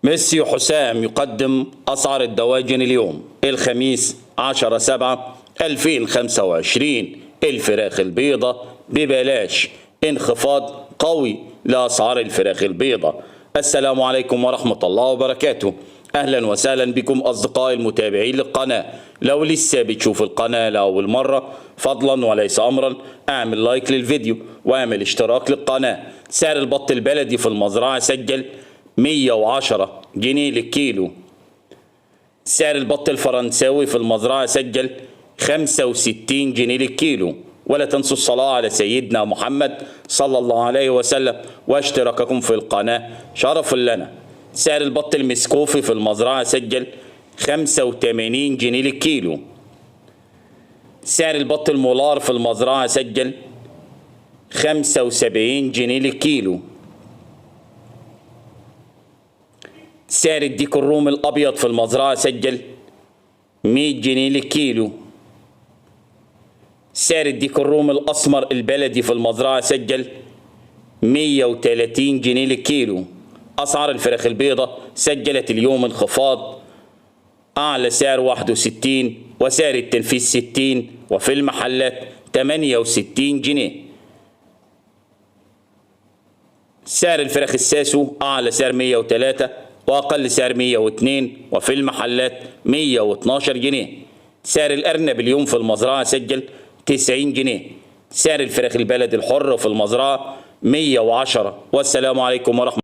ميسي حسام يقدم أسعار الدواجن اليوم الخميس 10/7/2025. الفراخ البيضة ببلاش، انخفاض قوي لأسعار الفراخ البيضة. السلام عليكم ورحمة الله وبركاته. أهلا وسهلا بكم أصدقائي المتابعين للقناة. لو لسه بتشوف القناة لأول مرة فضلا وليس أمرا اعمل لايك للفيديو واعمل اشتراك للقناة. سعر البط البلدي في المزرعة سجل 110 جنيه للكيلو. سعر البط الفرنساوي في المزرعة سجل 65 جنيه للكيلو. ولا تنسوا الصلاة على سيدنا محمد صلى الله عليه وسلم واشتراككم في القناة شرف لنا. سعر البط المسكوفي في المزرعة سجل 85 جنيه للكيلو. سعر البط المولار في المزرعة سجل 75 جنيه للكيلو. سعر الديك الرومي الأبيض في المزرعة سجل 100 جنيه للكيلو. سعر الديك الرومي الأسمر البلدي في المزرعة سجل 130 جنيه للكيلو. أسعار الفراخ البيضة سجلت اليوم انخفاض، أعلى سعر 61 وسعر التنفيذ 60 وفي المحلات 68 جنيه. سعر الفراخ الساسو أعلى سعر 103 وأقل سعر 102 وفي المحلات 112 جنيه. سعر الأرنب اليوم في المزرعة سجل 90 جنيه. سعر الفراخ البلدي الحر في المزرعة 110. والسلام عليكم ورحمة الله.